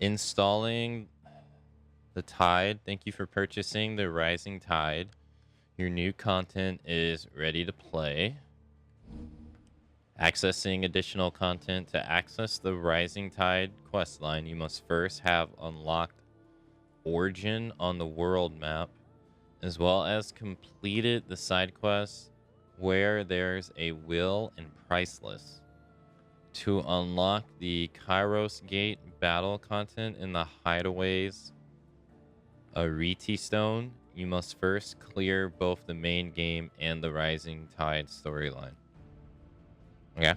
Installing the Tide. Thank you for purchasing the Rising Tide. Your new content is ready to play. Accessing additional content. To access the Rising Tide questline, you must first have unlocked Origin on the world map, as well as completed the side quests where there's a will and priceless. To unlock the Kairos Gate battle content in the hideaways, Ariti Stone, you must first clear both the main game and the Rising Tide storyline. Okay.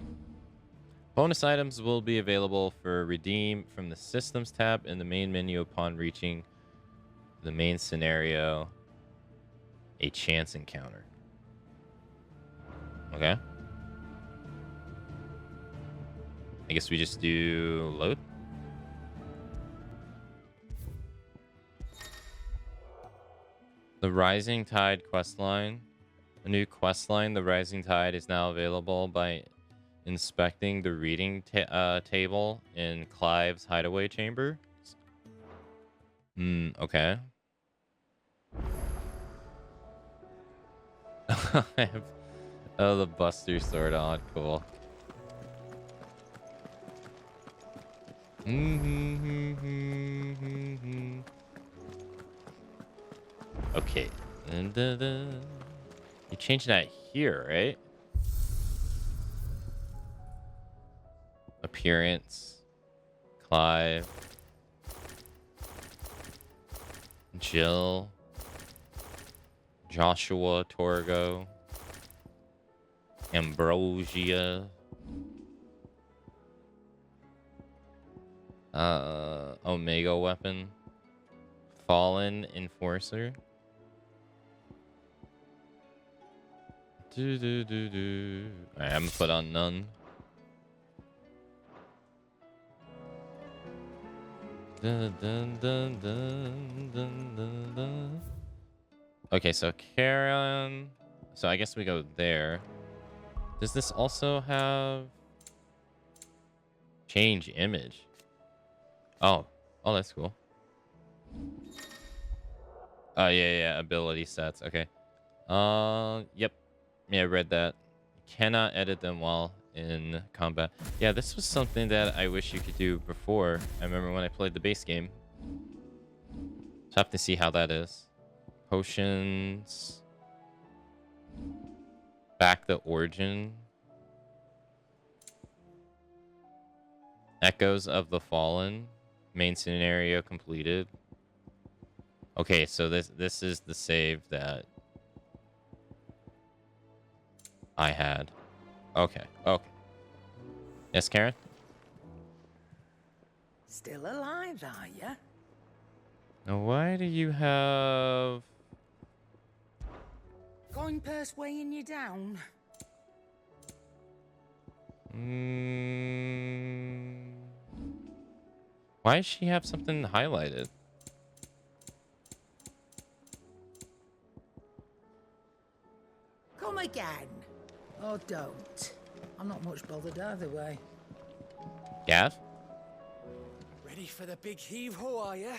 Bonus items will be available for redeem from the Systems tab in the main menu upon reaching the main scenario, a chance encounter. Okay. I guess we just do load. The Rising Tide questline. A new questline, the Rising Tide, is now available by inspecting the reading table in Clive's hideaway chamber. Okay. I have the Buster sword on. Cool. Okay. You changed that here, right? Appearance. Clive. Jill. Joshua Torgo. Ambrosia. Omega weapon. Fallen Enforcer. Alright, I'm gonna put on none. Okay, so Karen. So I guess we go there. Does this also have change image? Oh, that's cool. Oh yeah, ability sets. Okay. Yep. Yeah, I read that. Cannot edit them while in combat. Yeah, this was something that I wish you could do before. I remember when I played the base game. So I have to see how that is. Potions. Back the origin. Echoes of the Fallen. Main scenario completed. Okay, so this is the save that I had. Okay. Yes, Karen? Still alive, are ya? Now, why do you have... Coin purse weighing you down? Why does she have something highlighted? Come again. Or don't. I'm not much bothered either way. Gav? Ready for the big heave-ho, are ya?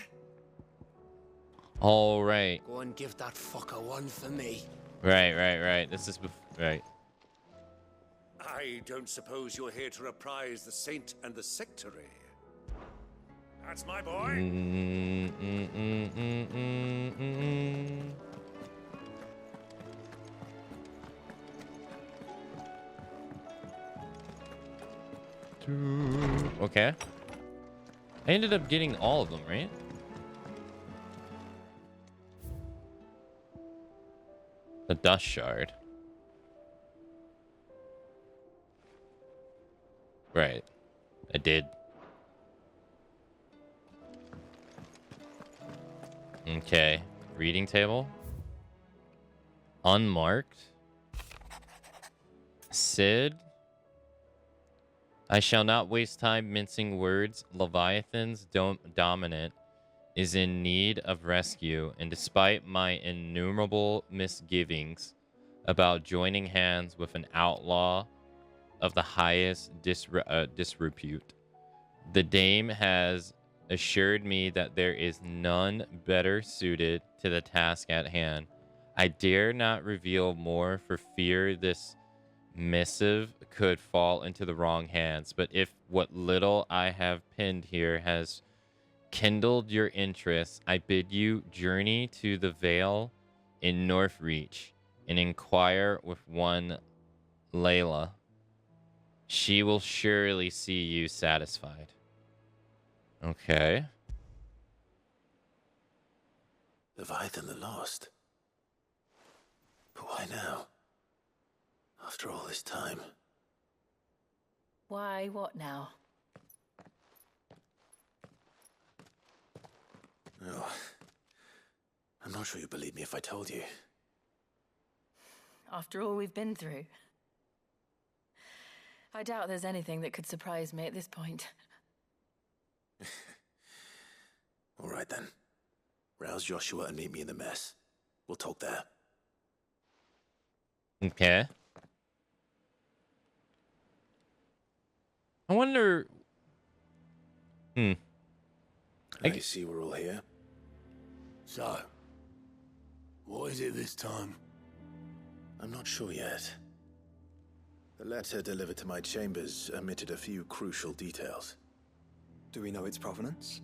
All right. Go and give that fucker one for me. Right. This is... Right. I don't suppose you're here to reprise the Saint and the Sectary. That's my boy. Okay. I ended up getting all of them, right? The dust shard. Right. I did. Okay. Reading table. Unmarked. Sid. I shall not waste time mincing words. Leviathan's dominant is in need of rescue, and despite my innumerable misgivings about joining hands with an outlaw of the highest disrepute, the dame has assured me that there is none better suited to the task at hand. I dare not reveal more for fear this missive could fall into the wrong hands, but if what little I have penned here has kindled your interest, I bid you journey to the Vale in Northreach and inquire with one Layla. She will surely see you satisfied. Okay. Leviathan the Lost. But why now? After all this time. Why, what now? Oh, I'm not sure you'd believe me if I told you. After all we've been through. I doubt there's anything that could surprise me at this point. All right then. Rouse Joshua and meet me in the mess. We'll talk there. Okay. I wonder... I see we're all here. So, what is it this time? I'm not sure yet. The letter delivered to my chambers omitted a few crucial details. Do we know its provenance?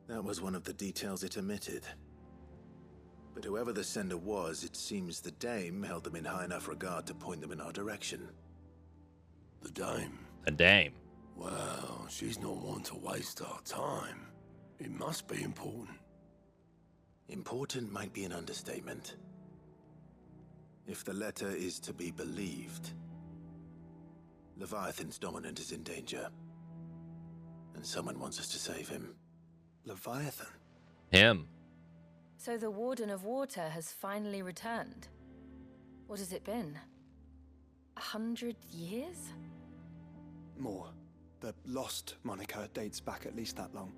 That was one of the details it omitted. But whoever the sender was, it seems the dame held them in high enough regard to point them in our direction. The dame? A dame. Well, she's not one to waste our time. It must be important. Important might be an understatement. If the letter is to be believed, Leviathan's dominant is in danger. And someone wants us to save him. Leviathan? Him. So the Warden of Water has finally returned. What has it been? 100 years? More. The Lost moniker dates back at least that long.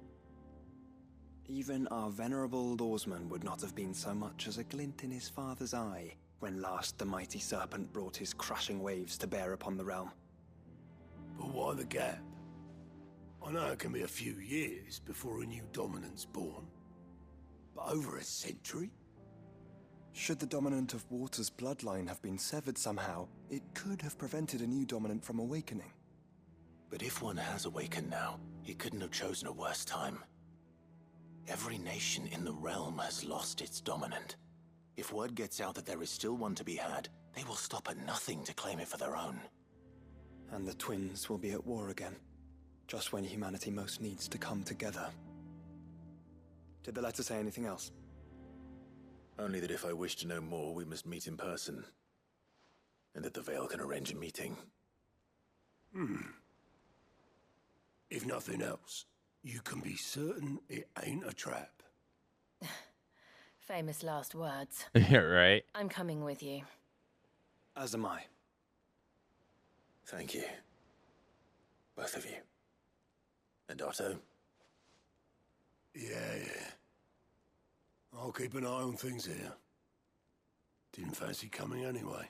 Even our venerable lawsman would not have been so much as a glint in his father's eye when last the mighty serpent brought his crushing waves to bear upon the realm. But why the gap? I know it can be a few years before a new dominant's born. But over a century? Should the dominant of Water's bloodline have been severed somehow, it could have prevented a new dominant from awakening. But if one has awakened now, he couldn't have chosen a worse time. Every nation in the realm has lost its dominant. If word gets out that there is still one to be had, they will stop at nothing to claim it for their own. And the twins will be at war again, just when humanity most needs to come together. Did the letter say anything else? Only that if I wish to know more, we must meet in person. And that the Vale can arrange a meeting. If nothing else, you can be certain it ain't a trap. Famous last words. Yeah, right. I'm coming with you. As am I. Thank you. Both of you. And Otto? Yeah. I'll keep an eye on things here. Didn't fancy coming anyway.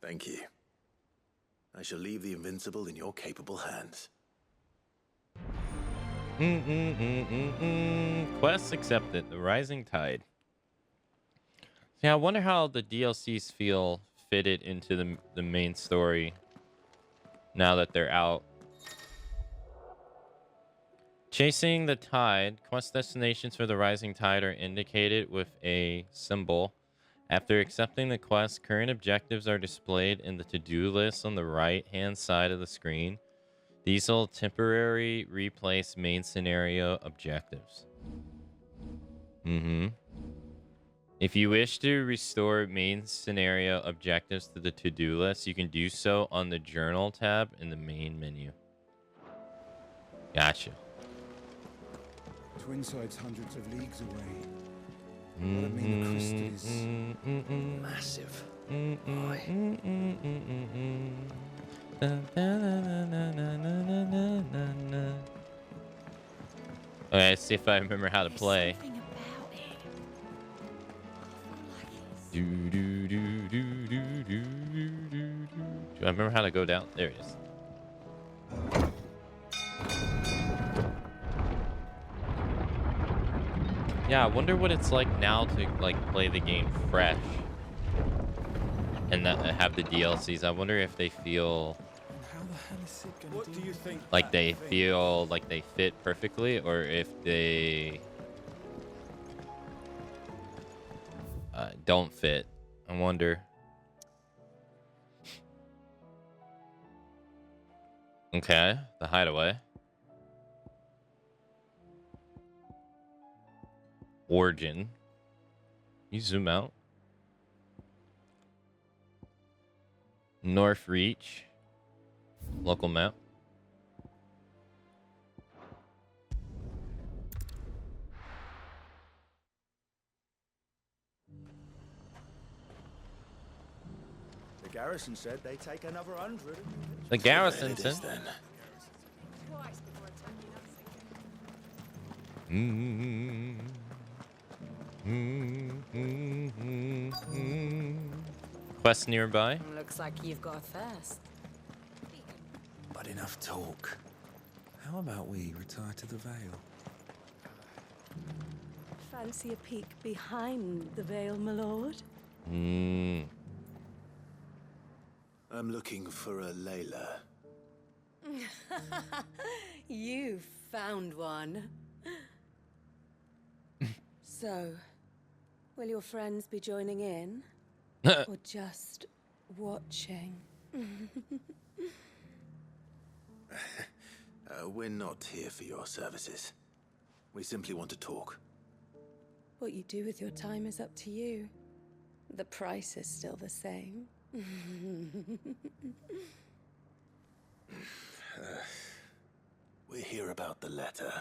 Thank you. I shall leave the Invincible in your capable hands. Quest accepted. The Rising Tide. Yeah, I wonder how the DLCs feel fitted into the main story now that they're out. Chasing the Tide. Quest destinations for the Rising Tide are indicated with a symbol. After accepting the quest, current objectives are displayed in the to-do list on the right-hand side of the screen. These will temporarily replace main scenario objectives. If you wish to restore main scenario objectives to the to-do list, you can do so on the Journal tab in the main menu. Gotcha. Twinside's hundreds of leagues away. What I mean, the crystal is Massive. Why? Okay, let's see if I remember how to play. Something about it. Do I remember how to go down? There it is. Yeah, I wonder what it's like now to like play the game fresh and have the DLCs. I wonder if they feel How the hell is Sid gonna What do you think? like they feel like they fit perfectly, or if they don't fit. I wonder. Okay, the hideaway. Origin. You zoom out. North Reach. Local map. The garrison said they take another 100. The garrison It is said. then. Quest nearby. Looks like you've got a thirst. But enough talk. How about we retire to the Vale? Fancy a peek behind the veil, my lord? Hmm. I'm looking for a Layla. You found one. So, will your friends be joining in? Or just watching? We're not here for your services. We simply want to talk. What you do with your time is up to you. The price is still the same. We're here about the letter.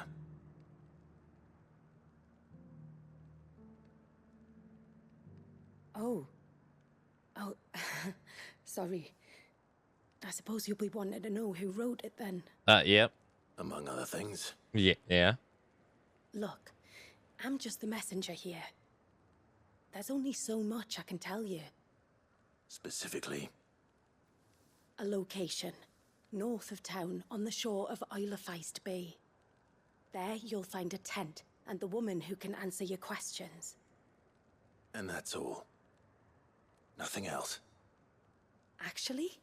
Oh. Oh, sorry. I suppose you'll be wanting to know who wrote it then. Yep. Among other things. Yeah. Look, I'm just the messenger here. There's only so much I can tell you. Specifically. A location, north of town, on the shore of Isle of Feist Bay. There you'll find a tent and the woman who can answer your questions. And that's all. Nothing else. Actually,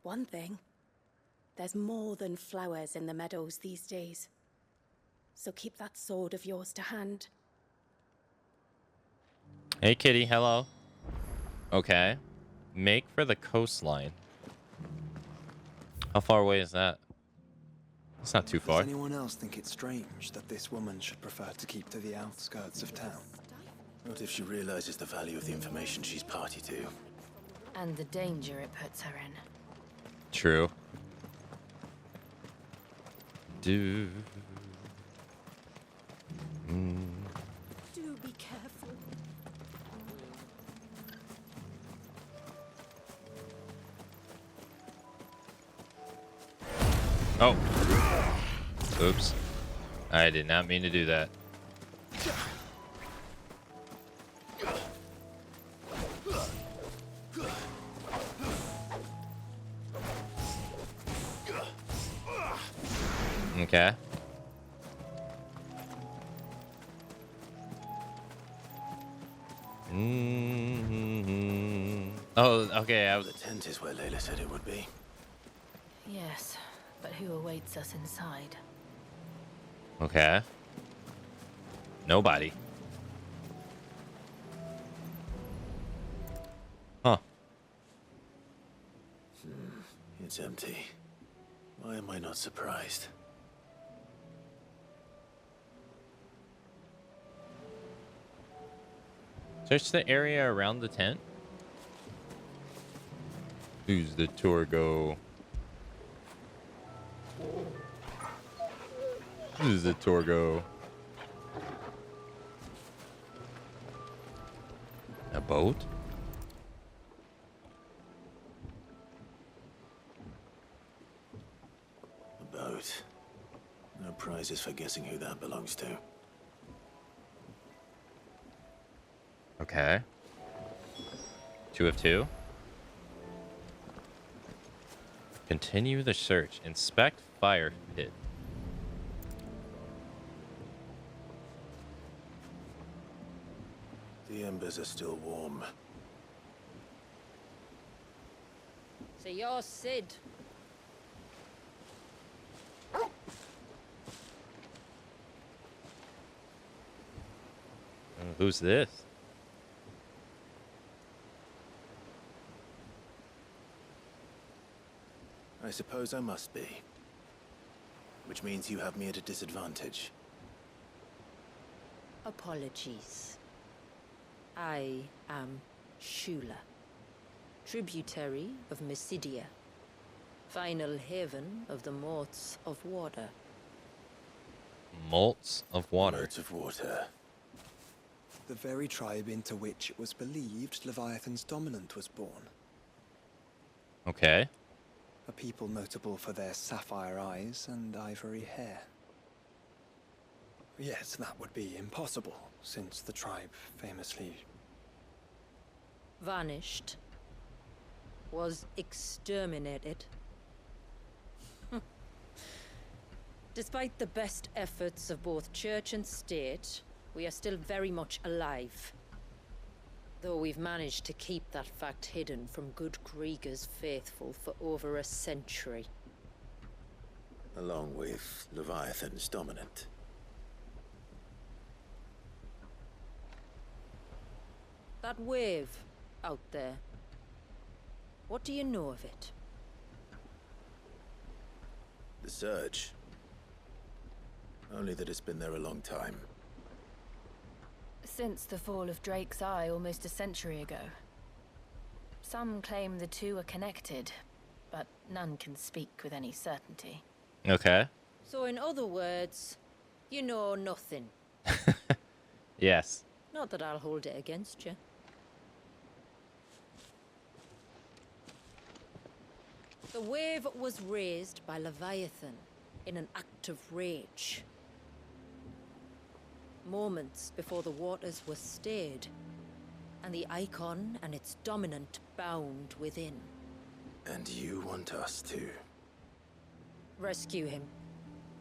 one thing. There's more than flowers in the meadows these days. So keep that sword of yours to hand. Hey, kitty. Hello. Okay. Make for the coastline. How far away is that? It's not too far. Does anyone else think it's strange that this woman should prefer to keep to the outskirts of town? Not if she realizes the value of the information she's party to. And the danger it puts her in. True. Do. Do be careful. Oh. Oops. I did not mean to do that. Okay. Oh, okay. The tent is where Layla said it would be. Yes, but who awaits us inside? Okay. Nobody. Huh. It's empty. Why am I not surprised? Search the area around the tent. Who's the tour go? Who's the tour go? A boat? A boat. No prizes for guessing who that belongs to. Okay. 2 of 2. Continue the search. Inspect fire pit. The embers are still warm. So you're Sid. Who's this? I suppose I must be. Which means you have me at a disadvantage. Apologies. I am Shula, tributary of Mysidia, final haven of the Moats of Water. Moats of water. Moats of water. The very tribe into which it was believed Leviathan's dominant was born. Okay. A people notable for their sapphire eyes and ivory hair. Yet that would be impossible, since the tribe famously... Vanished. Was exterminated. Despite the best efforts of both church and state, we are still very much alive. Though we've managed to keep that fact hidden from good Krieger's faithful for over a century. Along with Leviathan's dominant. That wave out there. What do you know of it? The surge. Only that it's been there a long time. Since the fall of Drake's Eye almost a century ago. Some claim the two are connected, but none can speak with any certainty. Okay. So in other words, you know nothing. Yes. Not that I'll hold it against you. The wave was raised by Leviathan in an act of rage. Moments before the waters were stayed, and the icon and its dominant bound within. And you want us to... Rescue him.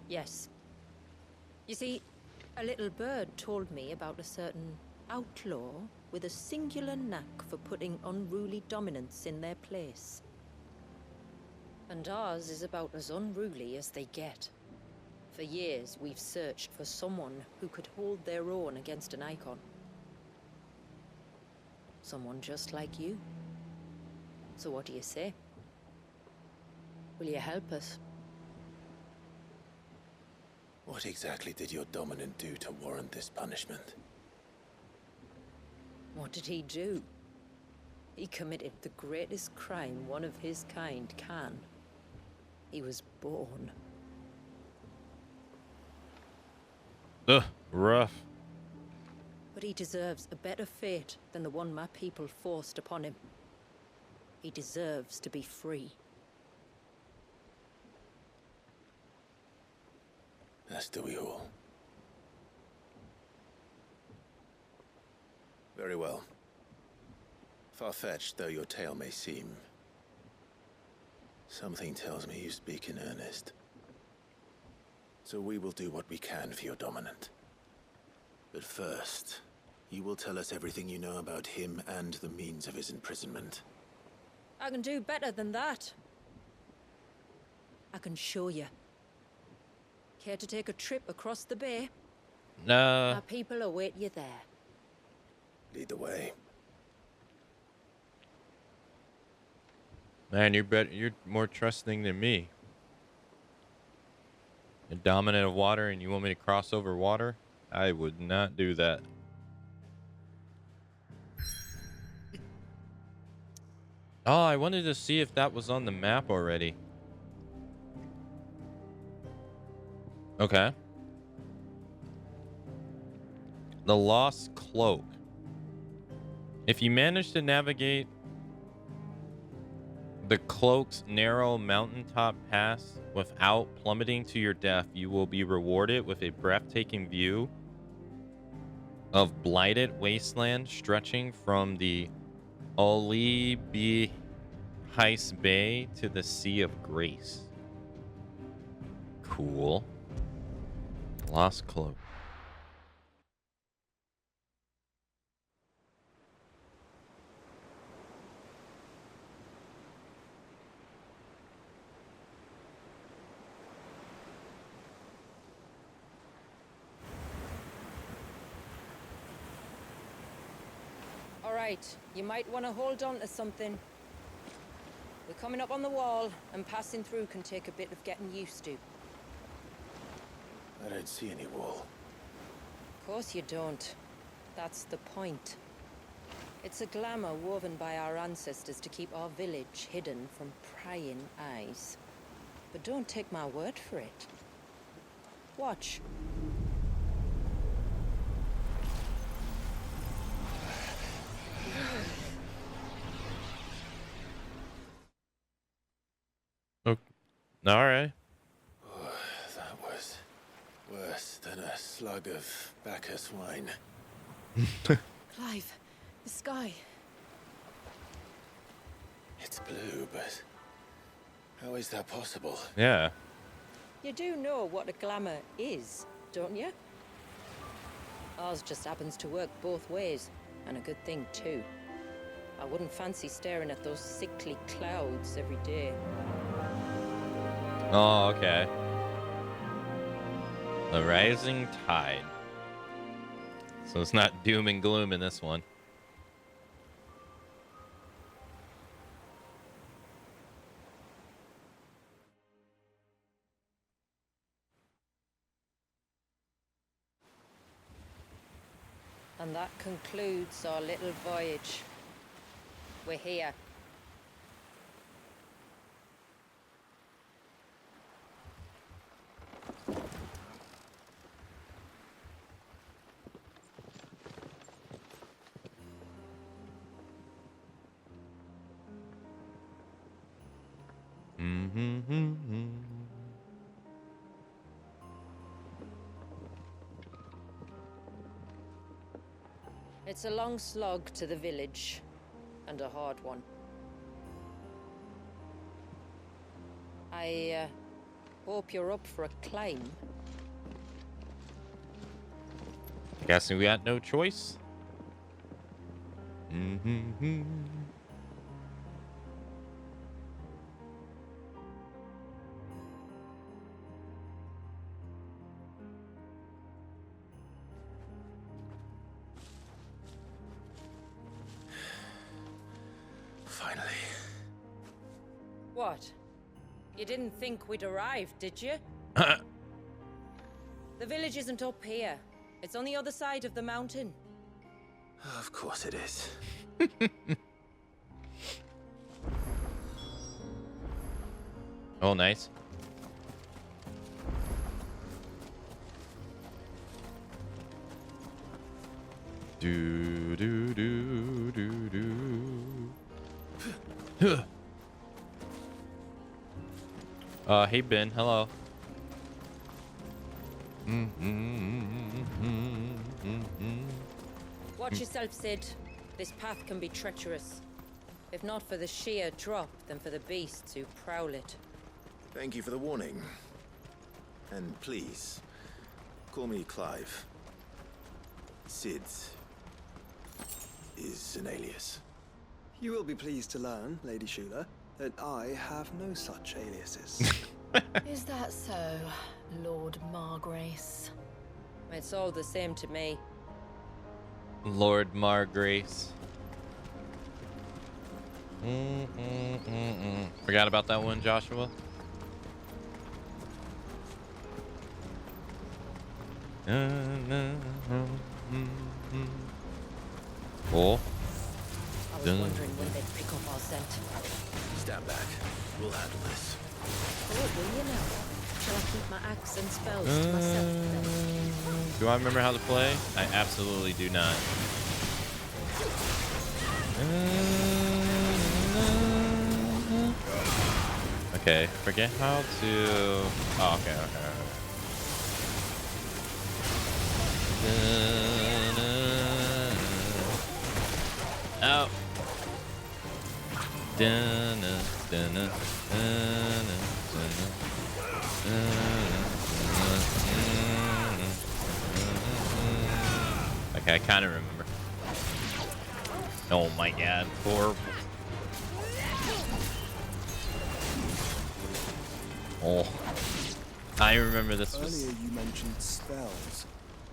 Yes. You see, a little bird told me about a certain outlaw with a singular knack for putting unruly dominants in their place. And ours is about as unruly as they get. For years, we've searched for someone who could hold their own against an icon. Someone just like you. So what do you say? Will you help us? What exactly did your dominant do to warrant this punishment? What did he do? He committed the greatest crime one of his kind can. He was born. Ugh, rough. But he deserves a better fate than the one my people forced upon him. He deserves to be free. As do we all. Very well. Far-fetched though your tale may seem, something tells me you speak in earnest. So we will do what we can for your dominant. But first, you will tell us everything you know about him and the means of his imprisonment. I can do better than that. I can show you. Care to take a trip across the bay? No. Our people await you there. Lead the way. Man, you're more trusting than me. A dominant of water and you want me to cross over water? I would not do that. Oh, I wanted to see if that was on the map already. Okay. The Lost Cloak. If you manage to navigate the cloak's narrow mountaintop pass without plummeting to your death, you will be rewarded with a breathtaking view of blighted wasteland stretching from the Olibi Heis Bay to the Sea of Grace. Cool. Lost Cloak. right, you might want to hold on to something. We're coming up on the wall, and passing through can take a bit of getting used to. I don't see any wall. Of course you don't. That's the point. It's a glamour woven by our ancestors to keep our village hidden from prying eyes. But don't take my word for it. Watch. Oh, all right. Oh, that was worse than a slug of Bacchus wine. Clive, the sky. It's blue, but how is that possible? Yeah. You do know what a glamour is, don't you? Ours just happens to work both ways, and a good thing too. I wouldn't fancy staring at those sickly clouds every day. Oh, okay. The rising tide. So it's not doom and gloom in this one. And that concludes our little voyage. We're here. It's a long slog to the village, and a hard one. I hope you're up for a climb. Guessing we got no choice. Finally. What? You didn't think we'd arrived, did you? The village isn't up here. It's on the other side of the mountain. Of course it is. Oh, nice. Do do do do do. Hey Ben, hello. Watch yourself, Sid. This path can be treacherous. If not for the sheer drop, then for the beasts who prowl it. Thank you for the warning. And please, call me Clive. Sid is an alias. You will be pleased to learn, Lady Shula, that I have no such aliases. Is that so, Lord Margrace? It's all the same to me. Lord Margrace. Forgot about that one, Joshua. Cool. I was wondering when they'd pick up our scent. Stand back. We'll handle this. Oh, will you now? Shall I keep my axe and spells to myself then? Do I remember how to play? I absolutely do not. Okay, forget how to... Oh, okay. Oh. Okay, I kind of remember. Oh my god, horrible. Oh, I remember this was... Earlier you mentioned spells,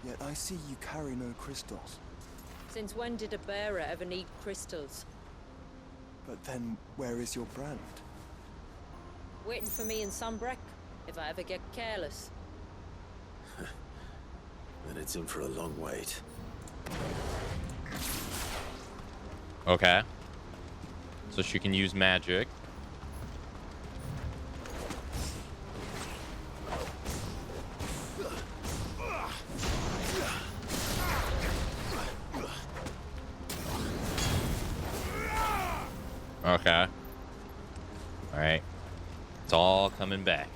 yet I see you carry no crystals. Since when did a bearer ever need crystals? But then, where is your brand? Waiting for me in Sunbreck, if I ever get careless. Then it's in for a long wait. Okay. So she can use magic. Okay. All right. It's all coming back.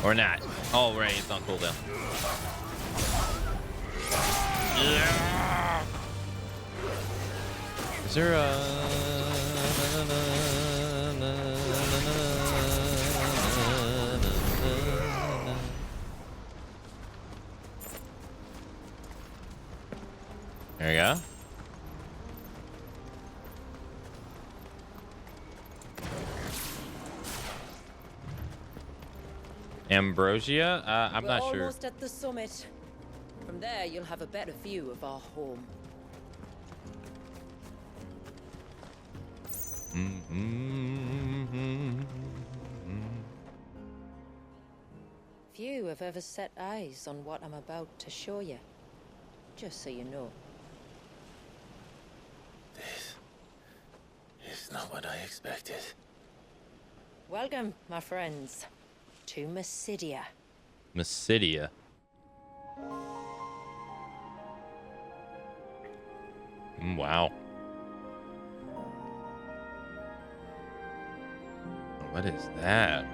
Or not. Oh, right. It's on cooldown. Yeah. Is there a... There you go. Ambrosia? I'm not sure. We're almost at the summit. From there, you'll have a better view of our home. Few have ever set eyes on what I'm about to show you. Just so you know. This is not what I expected. Welcome, my friends, to Mysidia. Mysidia. Wow. What is that?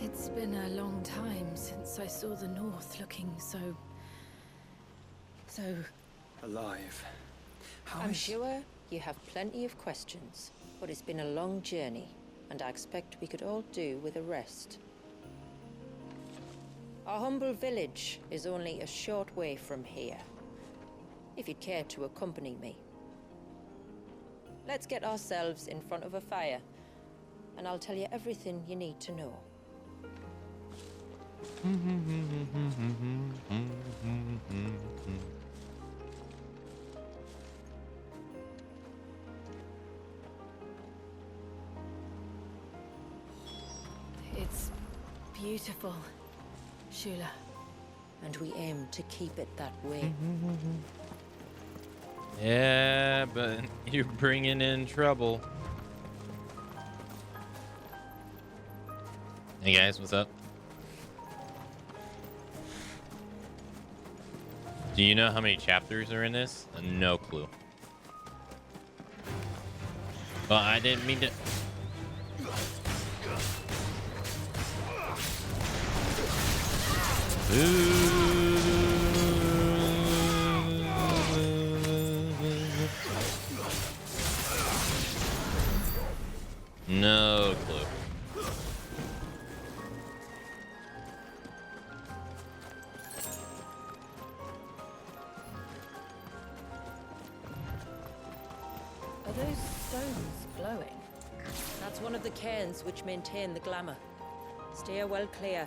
It's been a long time since I saw the North looking so alive. I'm sure you have plenty of questions, but it's been a long journey, and I expect we could all do with a rest. Our humble village is only a short way from here, if you'd care to accompany me. Let's get ourselves in front of a fire, and I'll tell you everything you need to know. It's beautiful, Shula. And we aim to keep it that way. Yeah, but you're bringing in trouble. Hey guys, what's up? Do you know how many chapters are in this? No clue. Well, I didn't mean to... No clue. Are those stones glowing? That's one of the cairns which maintain the glamour. Steer well clear.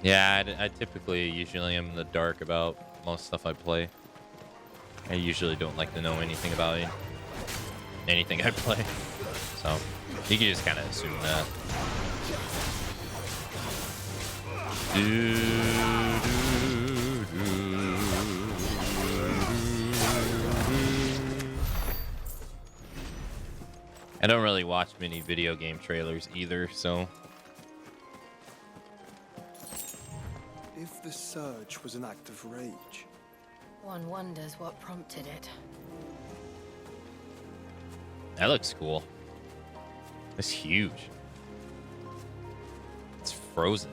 Yeah, I typically usually am in the dark about most stuff I play. I usually don't like to know anything about anything I play. So, you can just kind of assume that. I don't really watch many video game trailers either, so... If the surge was an act of rage... One wonders what prompted it. That looks cool. It's huge. It's frozen.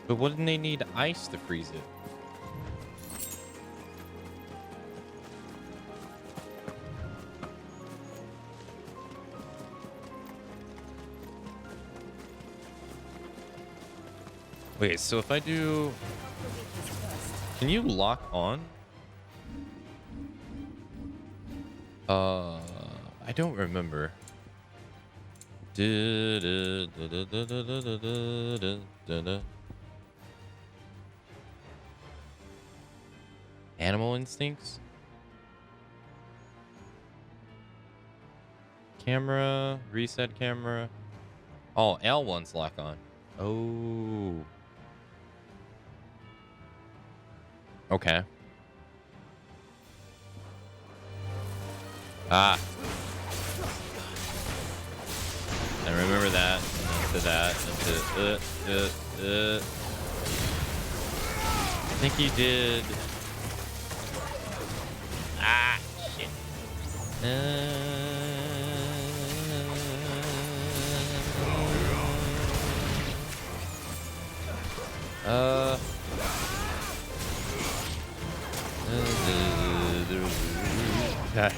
But wouldn't they need ice to freeze it? Wait, so if I do... Can you lock on? I don't remember. Animal instincts? Camera, reset camera. Oh, L1's lock on. Oh. Okay. Ah. I remember that. To that. I think you did. Ah, shit.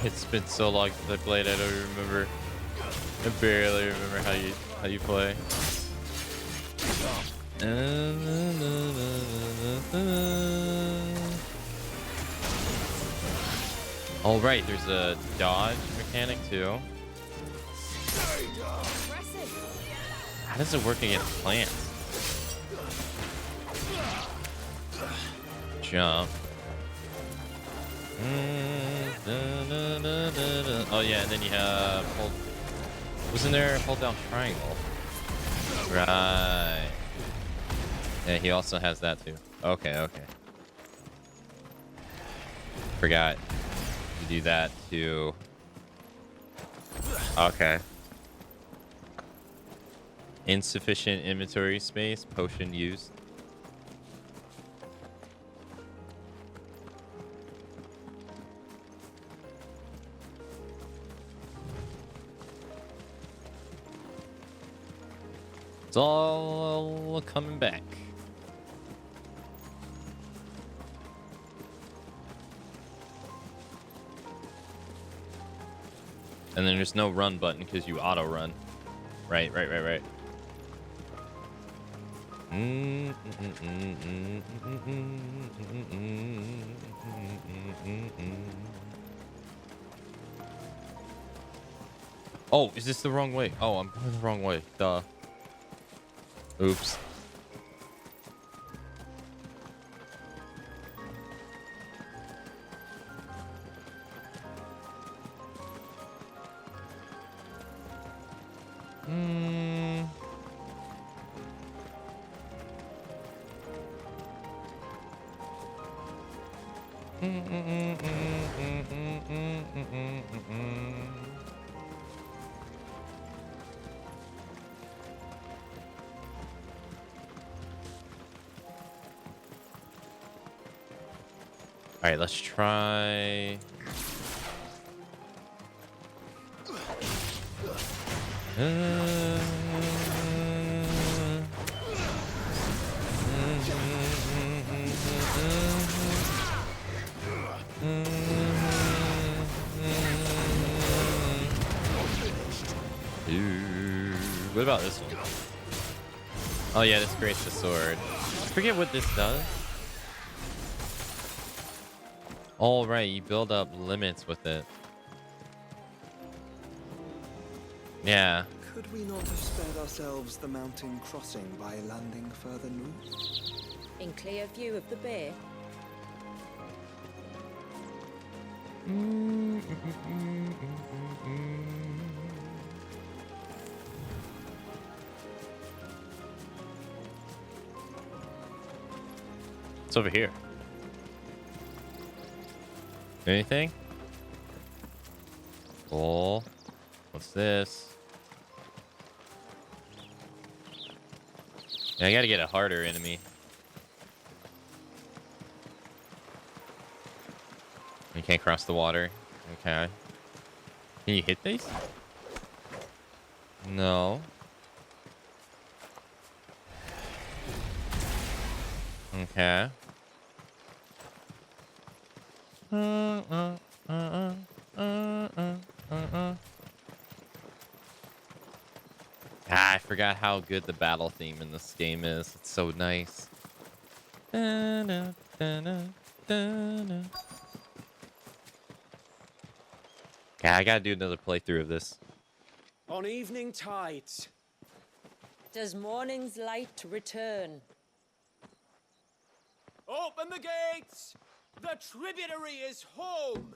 It's been so long since I played. I don't remember. I barely remember how you play. All right, there's a dodge mechanic too. How does it work against plants? Jump. Oh yeah, and then you have hold. Wasn't there hold down triangle? Right. Yeah, he also has that too. Okay, okay. Forgot to do that too. Okay. Insufficient inventory space. Potion used. It's all coming back. And then there's no run button because you auto run. Right. Oh, is this the wrong way? Oh, I'm going the wrong way. Duh. Oops. All right, let's try. What about this one? Oh yeah, this creates the sword. I forget what this does. All right, you build up limits with it. Yeah. Could we not have spared ourselves the mountain crossing by landing further north? In clear view of the bay. It's over here. Anything? Cool. What's this? Yeah, I gotta get a harder enemy. You can't cross the water. Okay. Can you hit these? No. Okay. Ah, I forgot how good the battle theme in this game is. It's so nice. Da-na, da-na, da-na. Yeah, I gotta do another playthrough of this. On evening tides. Does morning's light return? Open the gates! The tributary is home!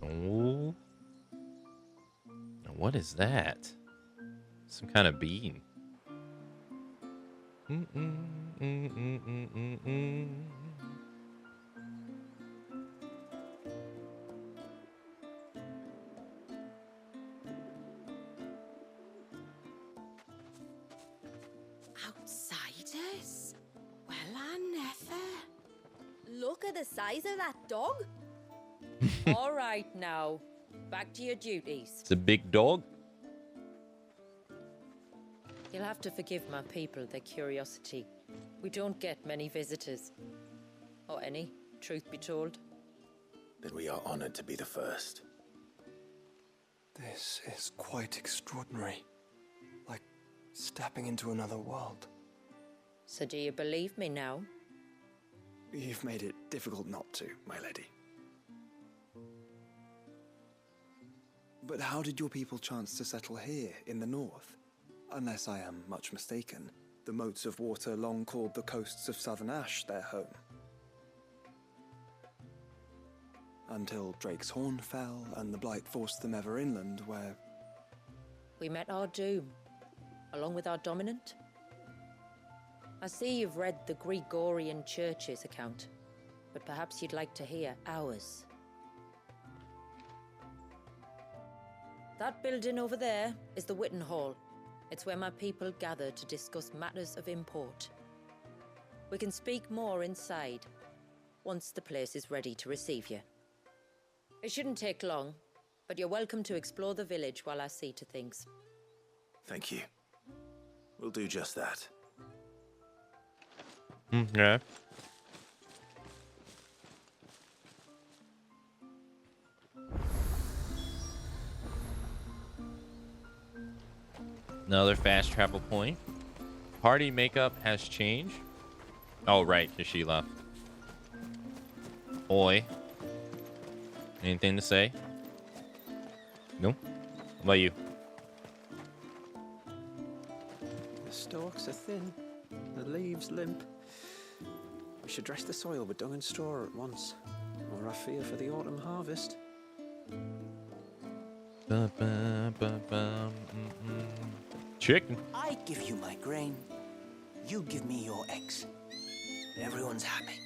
Oh. What is that? Some kind of bean. Outsiders? Well, I never. Look at the size of that dog. All right now, back to your duties. It's a big dog. You'll have to forgive my people their curiosity. We don't get many visitors. Or any, truth be told. Then we are honored to be the first. This is quite extraordinary. Like stepping into another world. So do you believe me now? You've made it difficult not to, my lady. But how did your people chance to settle here in the north? Unless I am much mistaken, the moats of water long called the coasts of southern Ash their home. Until Drake's Horn fell and the Blight forced them ever inland, where... We met our doom, along with our dominant. I see you've read the Gregorian Church's account, but perhaps you'd like to hear ours. That building over there is the Witten Hall. It's where my people gather to discuss matters of import. We can speak more inside, once the place is ready to receive you. It shouldn't take long, but you're welcome to explore the village while I see to things. Thank you. We'll do just that. Okay. Another fast travel point. Party makeup has changed. Oh, right, because she left. Oi. Anything to say? No? How about you? The stalks are thin, the leaves limp. We should dress the soil with dung and straw at once, or I fear for the autumn harvest. Chicken. I give you my grain, you give me your eggs. Everyone's happy.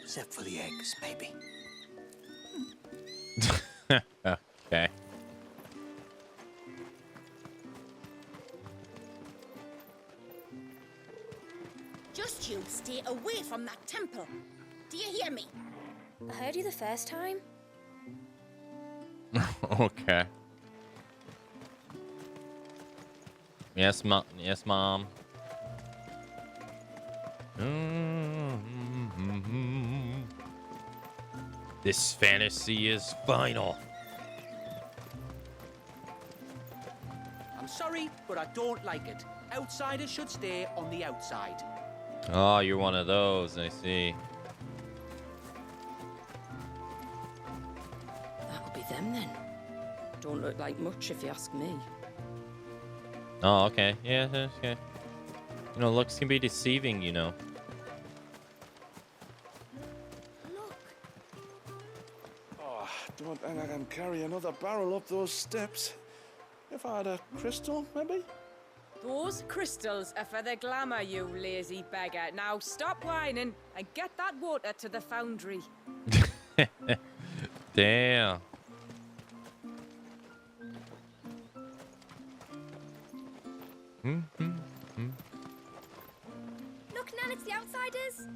Except for the eggs, maybe. Okay. Just you stay away from that temple. Do you hear me? I heard you the first time. Okay. Yes, mom. Yes, mom. This fantasy is final. I'm sorry, but I don't like it. Outsiders should stay on the outside. Oh, you're one of those. I see. That'll be them then. Don't look like much if you ask me. Oh, okay. Yeah, okay. You know, looks can be deceiving, you know. Oh, don't think I can carry another barrel up those steps. If I had a crystal, maybe? Those crystals are for the glamour, you lazy beggar. Now stop whining and get that water to the foundry. Damn. Look, Nan, it's the outsiders.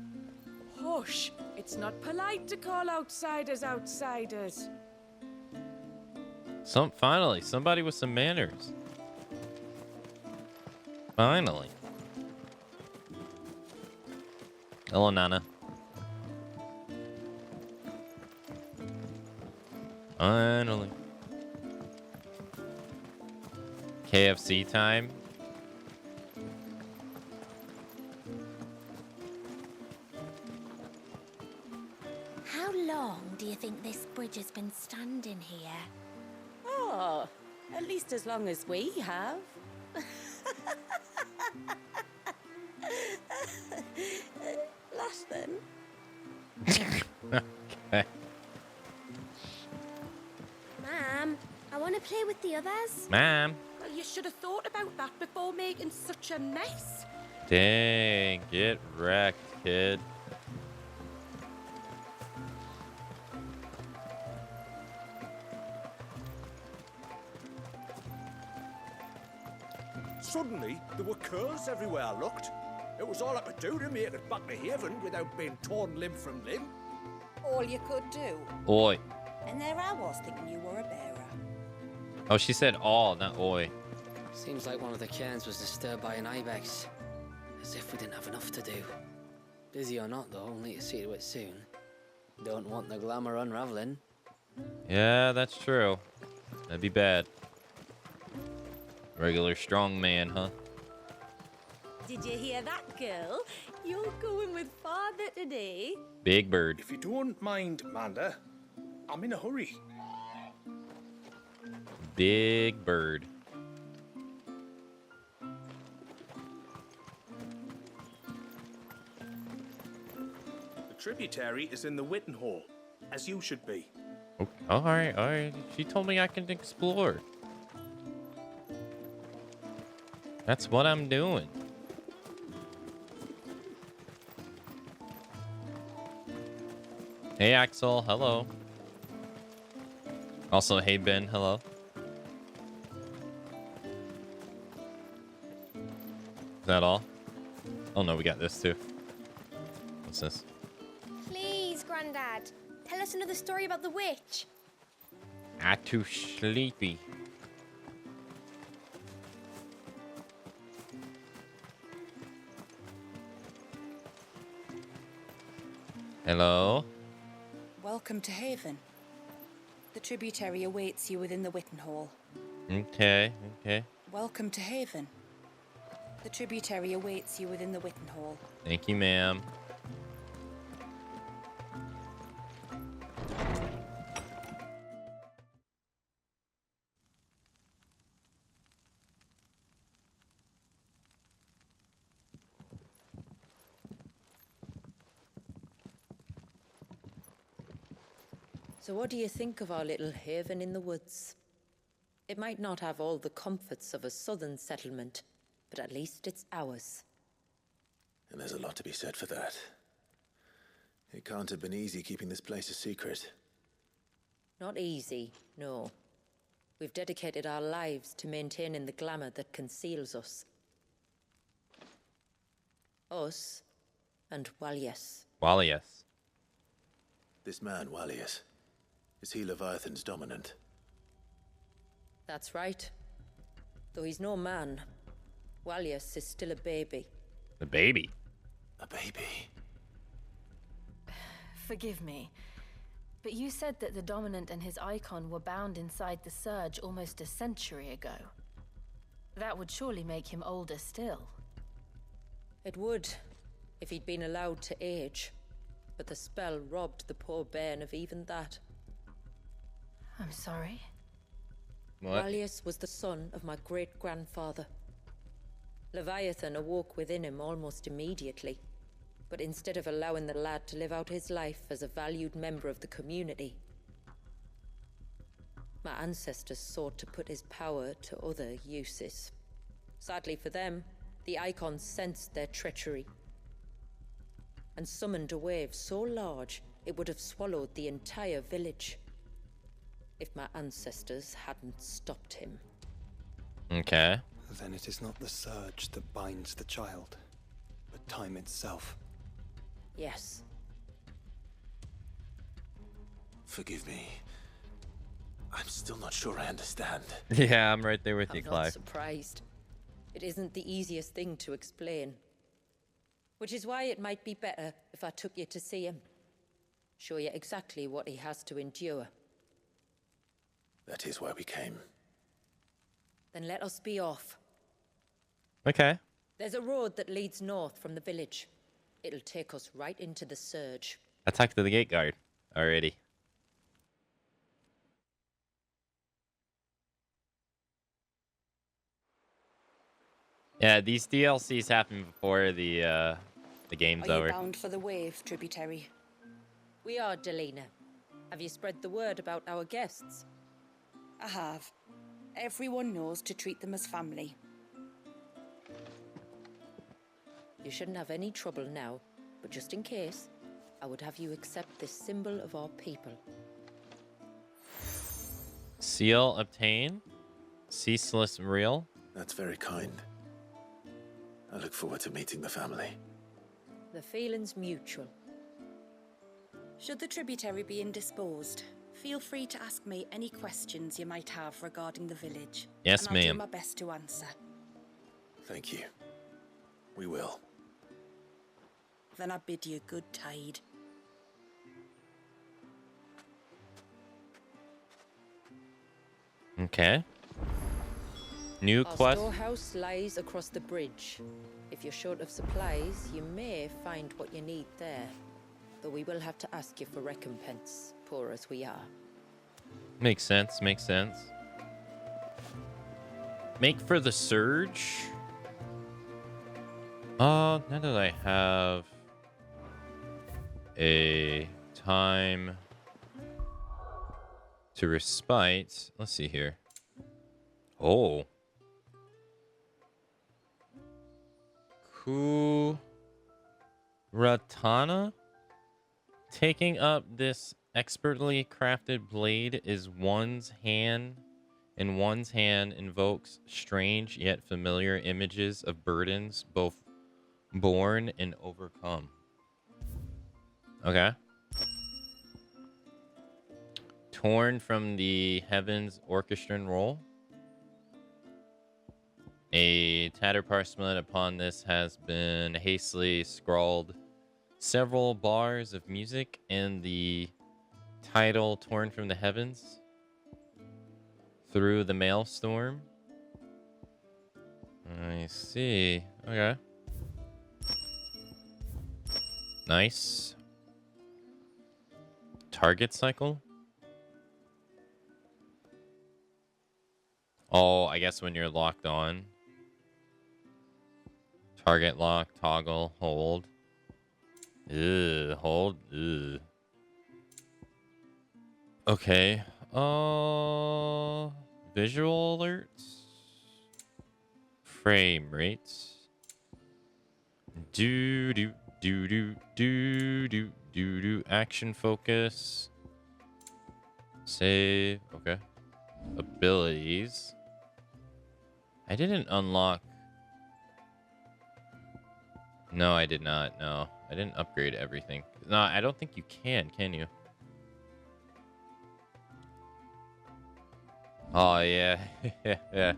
Hush! It's not polite to call outsiders outsiders. Finally, somebody with some manners. Finally. Hello, Nana. Finally. KFC time. How long do you think this bridge has been standing here? Oh, at least as long as we have. Last then. Okay. Ma'am, I want to play with the others. Ma'am. Well, you should have thought about that before making such a mess. Dang, get wrecked, kid. Suddenly, there were curs everywhere I looked. It was all I could do to make it back to Haven without being torn limb from limb. All you could do. Oi. And there I was thinking you were a bearer. Oh, she said all, not oi. Seems like one of the cairns was disturbed by an ibex. As if we didn't have enough to do. Busy or not, though, only to see to it soon. Don't want the glamour unraveling. Yeah, that's true. That'd be bad. Regular strong man, huh? Did you hear that, girl? You're going with father today. Big bird. If you don't mind, Manda, I'm in a hurry. Big bird. The tributary is in the Witten Hall, as you should be. Oh, all right, all right. She told me I can explore. That's what I'm doing. Hey, Axel. Hello. Also, hey, Ben. Hello. Is that all? Oh, no, we got this, too. What's this? Please, Grandad, tell us another story about the witch. I'm too sleepy. Hello? Welcome to Haven. The tributary awaits you within the Witten Hall. Okay, okay. Welcome to Haven. The tributary awaits you within the Witten Hall. Thank you, ma'am. So what do you think of our little haven in the woods? It might not have all the comforts of a southern settlement, but at least it's ours. And there's a lot to be said for that. It can't have been easy keeping this place a secret. Not easy, no. We've dedicated our lives to maintaining the glamour that conceals us. Us and Walias. Walias. This man, Walias, is he Leviathan's dominant? That's right. Though he's no man, Walias is still a baby. A baby? A baby? Forgive me, but you said that the Dominant and his icon were bound inside the Surge almost a century ago. That would surely make him older still. It would, if he'd been allowed to age. But the spell robbed the poor bairn of even that. I'm sorry. What? Walias was the son of my great-grandfather. Leviathan awoke within him almost immediately. But instead of allowing the lad to live out his life as a valued member of the community, my ancestors sought to put his power to other uses. Sadly for them, the icons sensed their treachery and summoned a wave so large it would have swallowed the entire village if my ancestors hadn't stopped him. Okay. Then it is not the surge that binds the child, but time itself. Yes. Forgive me. I'm still not sure I understand. Yeah, I'm right there with you, I'm not Clive. surprised. It isn't the easiest thing to explain. Which is why it might be better if I took you to see him. Show you exactly what he has to endure. That is why we came. Then let us be off. Okay. There's a road that leads north from the village. It'll take us right into the surge. I talked to the gate guard already. Yeah, these DLCs happen before the game's Are over. you bound for the wave, tributary? We are, Delina. Have you spread the word about our guests? I have. Everyone knows to treat them as family. You shouldn't have any trouble now, but just in case, I would have you accept this symbol of our people. Seal obtain. Ceaseless real. That's very kind. I look forward to meeting the family. The feeling's mutual. Should the tributary be indisposed, feel free to ask me any questions you might have regarding the village. Yes, and I'll do ma'am. my best to answer. Thank you. We will. Then I bid you good tide. Okay. New Our quest. storehouse lies across the bridge. If you're short of supplies, you may find what you need there. But we will have to ask you for recompense, poor as we are. Makes sense, makes sense. Make for the surge. Now that I have a time to respite, let's see here. Oh. Kuratana? Taking up this expertly crafted blade is one's hand invokes strange yet familiar images of burdens both borne and overcome. Okay. Torn from the heavens orchestran roll. A tattered parchment upon this has been hastily scrawled several bars of music and the title Torn from the Heavens through the maelstrom. I see. Okay. Nice. Target cycle. Oh, I guess when you're locked on. Target lock, toggle, hold. Ugh, hold. Ugh. Okay. Visual alerts. Frame rates. Do. Action focus. Save. Okay. Abilities. I didn't unlock. No, I did not. No, I didn't upgrade everything. No, I don't think you can you? Oh, yeah. Yeah.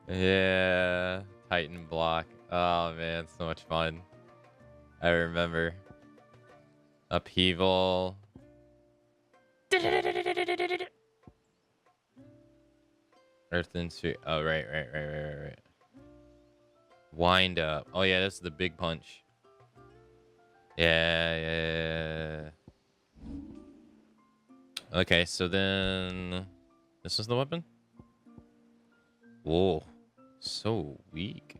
Yeah. Titan block. Oh, man. So much fun. I remember. Upheaval. Earth and Sphere. Oh, right. Wind up. Oh, yeah. That's the big punch. Yeah. Okay, so then... This is the weapon? Whoa. So weak.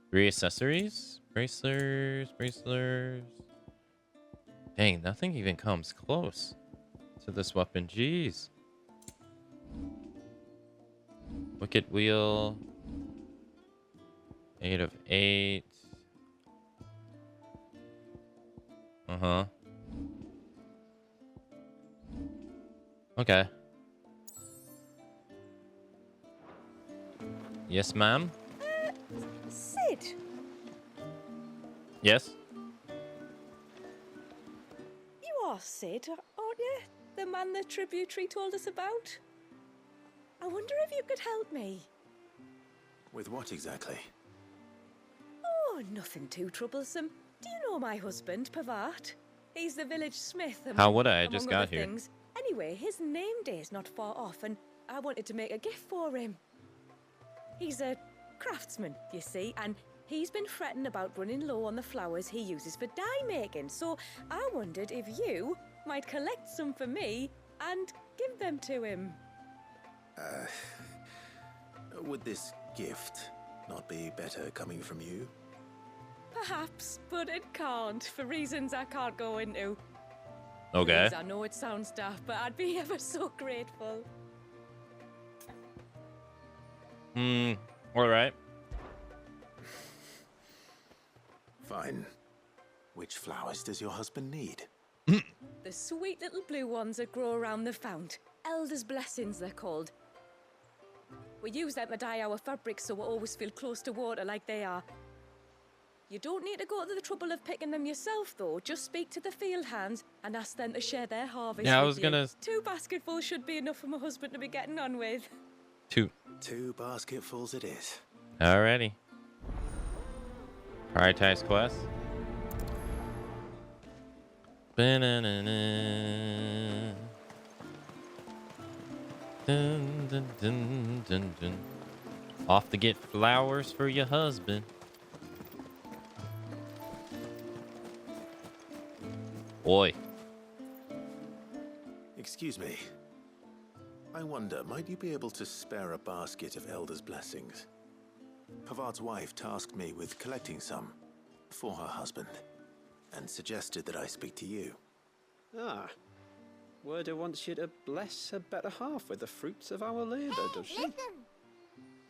3 accessories? Bracelers. Dang, nothing even comes close to this weapon. Jeez. Wicked Wheel. 8 of 8. Uh-huh. Okay. Yes, ma'am? Sid! Yes? You are Sid, aren't you? The man the tributary told us about? I wonder if you could help me. With what exactly? Oh, nothing too troublesome. Do you know my husband, Pavat? He's the village smith. How would I? I among just other got here. things. Anyway, his name day's not far off, and I wanted to make a gift for him. He's a craftsman, you see, and he's been fretting about running low on the flowers he uses for dye making. So I wondered if you might collect some for me and give them to him. Would this gift not be better coming from you? Perhaps, but it can't, for reasons I can't go into. Okay. Please, I know it sounds daft, but I'd be ever so grateful. All right. Fine. Which flowers does your husband need? The sweet little blue ones that grow around the fount. Elder's blessings, they're called. We use them to dye our fabrics so we always feel close to water like they are. You don't need to go to the trouble of picking them yourself, though. Just speak to the field hands and ask them to share their harvest Yeah, I with was you. gonna... 2 basketfuls should be enough for my husband to be getting on with. 2. 2 basketfuls it is. Alrighty. Prioritize quest. Ba-na-na-na. Dun, dun, dun, dun, dun. Off to get flowers for your husband. Boy. Excuse me. I wonder, might you be able to spare a basket of Elder's blessings? Pavard's wife tasked me with collecting some for her husband and suggested that I speak to you. Ah. Werda wants you to bless her better half with the fruits of our labour, does she?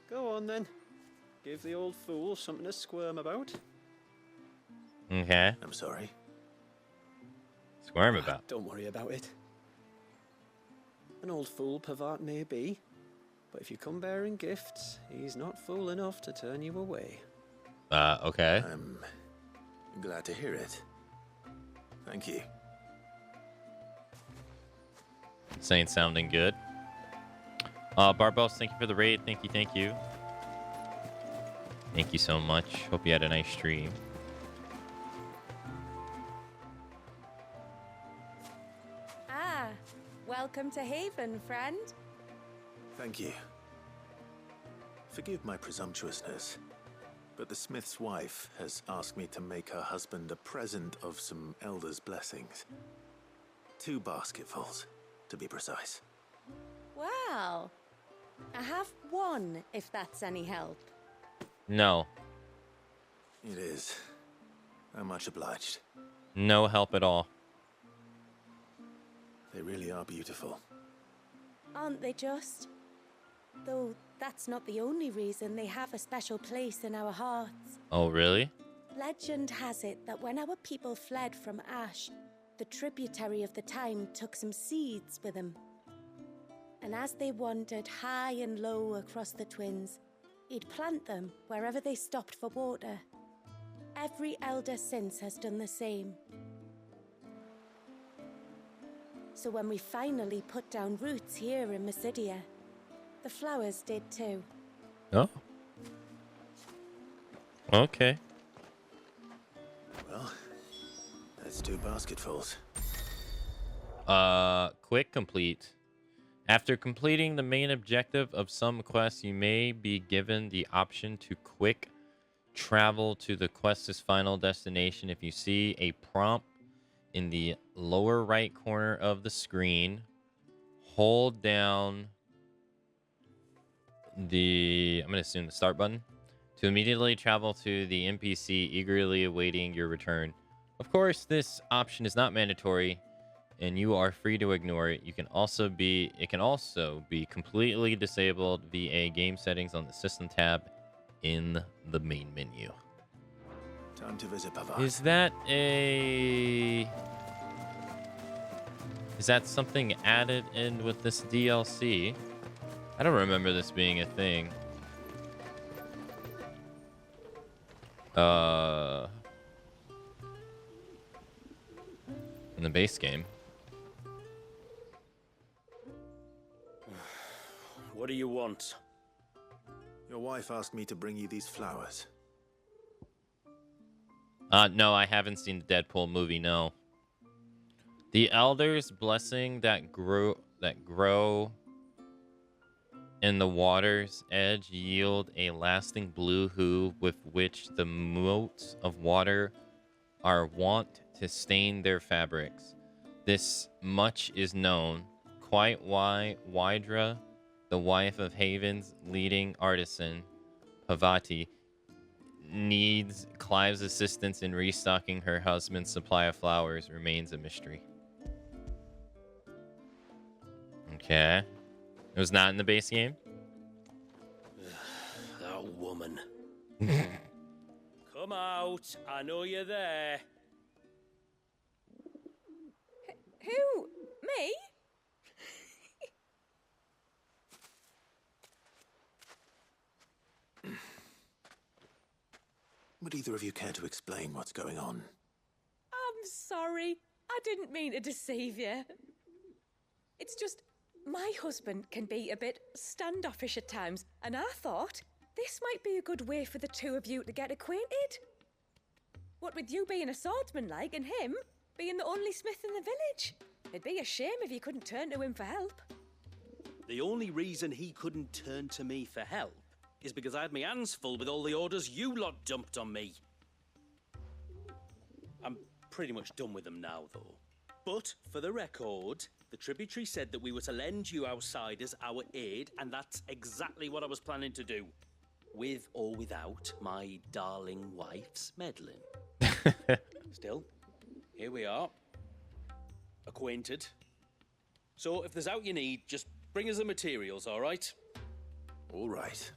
Go on then. Give the old fool something to squirm about. Okay. I'm sorry. Squirm about. Don't worry about it. An old fool Pavard may be, but if you come bearing gifts, he's not fool enough to turn you away. Okay. I'm glad to hear it. Thank you. This ain't sounding good. Barbells, thank you for the raid. Thank you, thank you. Thank you so much. Hope you had a nice stream. Ah, welcome to Haven, friend. Thank you. Forgive my presumptuousness, but the smith's wife has asked me to make her husband a present of some Elder's blessings. 2 basketfuls, to be precise. Well, I have 1, if that's any help. No. It is. I'm much obliged. No help at all. They really are beautiful. Aren't they just? Though that's not the only reason they have a special place in our hearts. Oh, really? Legend has it that when our people fled from Ash, the tributary of the time took some seeds with them. And as they wandered high and low across the Twins, he'd plant them wherever they stopped for water. Every elder since has done the same. So when we finally put down roots here in Mysidia, the flowers did too. Oh. Okay. Well, that's 2 basketfuls. Quick complete. After completing the main objective of some quests, you may be given the option to quick travel to the quest's final destination. If you see a prompt in the lower right corner of the screen, hold down the, I'm going to assume the start button, to immediately travel to the NPC eagerly awaiting your return. Of course, this option is not mandatory, and you are free to ignore it. It can also be completely disabled via game settings on the system tab in the main menu. Time to visit Pavard. Is that something added in with this DLC? I don't remember this being a thing. In the base game. What do you want? Your wife asked me to bring you these flowers. No, I haven't seen the Deadpool movie, no. The elders' blessing that grow in the water's edge yield a lasting blue hue with which the motes of water are wont to stain their fabrics. This much is known, quite why Wydra, the wife of Haven's leading artisan, Pavati, needs Clive's assistance in restocking her husband's supply of flowers remains a mystery. Okay. It was not in the base game? That woman. Come out. I know you're there. Who? Me? Would either of you care to explain what's going on? I'm sorry. I didn't mean to deceive you. It's just, my husband can be a bit standoffish at times, and I thought this might be a good way for the two of you to get acquainted. What with you being a swordsman like, and him being the only smith in the village. It'd be a shame if you couldn't turn to him for help. The only reason he couldn't turn to me for help is because I had my hands full with all the orders you lot dumped on me. I'm pretty much done with them now, though. But, for the record, the tributary said that we were to lend you outsiders our aid, and that's exactly what I was planning to do. With or without my darling wife's meddling. Still, here we are. Acquainted. So, if there's out you need, just bring us the materials, all right? All right.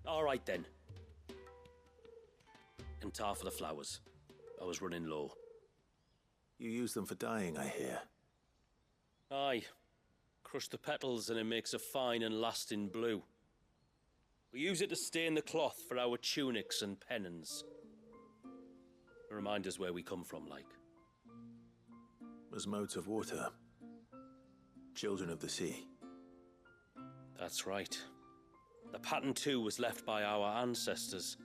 All right, then. And tar for the flowers. I was running low. You use them for dyeing, I hear. Aye. Crush the petals and it makes a fine and lasting blue. We use it to stain the cloth for our tunics and pennons. To remind us where we come from, like. As motes of water. Children of the sea. That's right. The pattern too was left by our ancestors.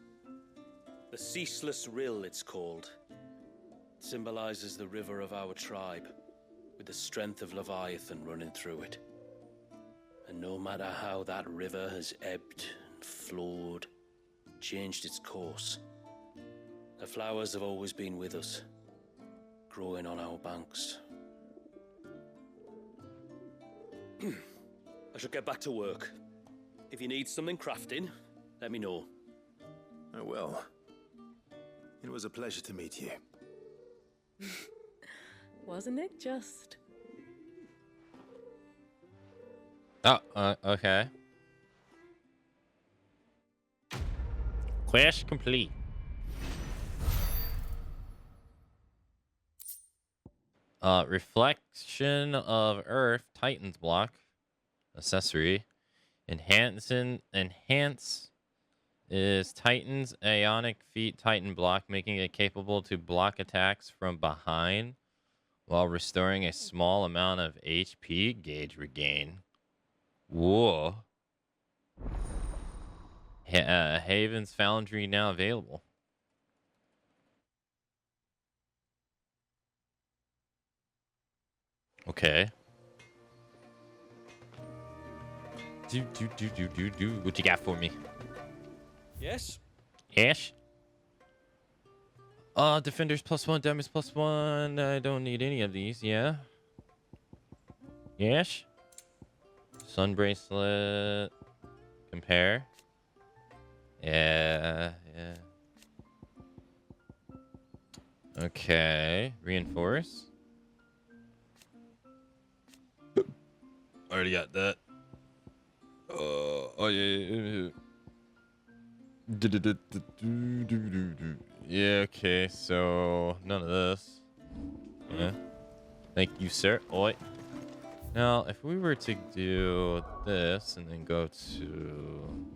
The Ceaseless Rill, it's called. It symbolizes the river of our tribe, with the strength of Leviathan running through it. And no matter how that river has ebbed and flowed, changed its course, the flowers have always been with us, growing on our banks. I should get back to work. If you need something crafting, let me know. I will. It was a pleasure to meet you. Wasn't it just? Oh, okay. Quest complete. Reflection of Earth Titan's block accessory. Enhance is Titan's Ionic Feet Titan block, making it capable to block attacks from behind while restoring a small amount of HP gauge regain. Whoa. Haven's Foundry now available. Okay. Do. What you got for me? Yes? Ash? Defenders +1, damage +1. I don't need any of these, yeah? Yes? Sun bracelet. Compare. Yeah. Okay. Reinforce. Already got that. Oh yeah. Yeah, okay, so none of this. Yeah. Thank you, sir. Oi. Now, if we were to do this and then go to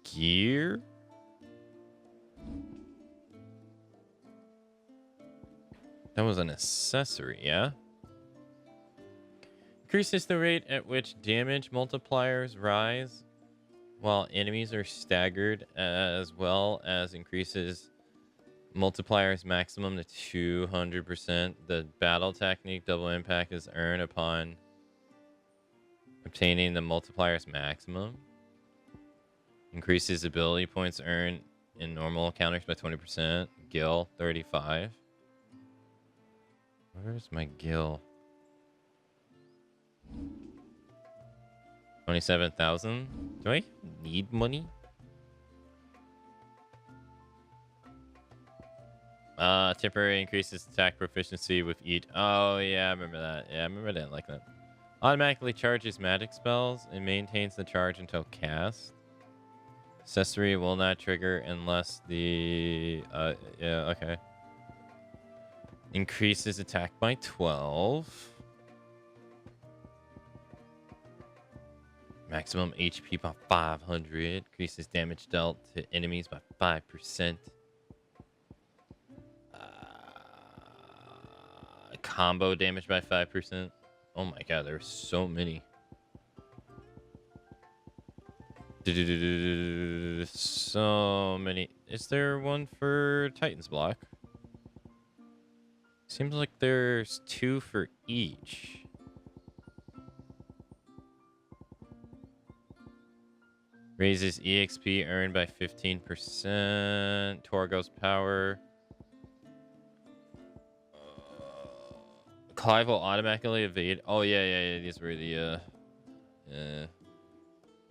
gear. That was an accessory, yeah? Increases the rate at which damage multipliers rise while enemies are staggered, as well as increases Multipliers maximum to 200%. The battle technique double impact is earned upon obtaining the multipliers maximum. Increases ability points earned in normal encounters by 20%. Gil 35. Where's my Gil? 27,000. Do I need money? Temporary increases attack proficiency with each. Oh yeah, I remember that. Yeah, I remember that like that. Automatically charges magic spells and maintains the charge until cast. Accessory will not trigger unless the yeah, okay. Increases attack by 12. Maximum HP by 500. Increases damage dealt to enemies by 5%. Combo damage by 5%. Oh my god, there's so many. So many. Is there one for Titan's Block? Seems like there's 2 for each. Raises EXP earned by 15%. Torgo's power. Clive will automatically evade. Oh yeah. These were the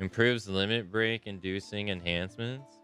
improves limit break inducing enhancements.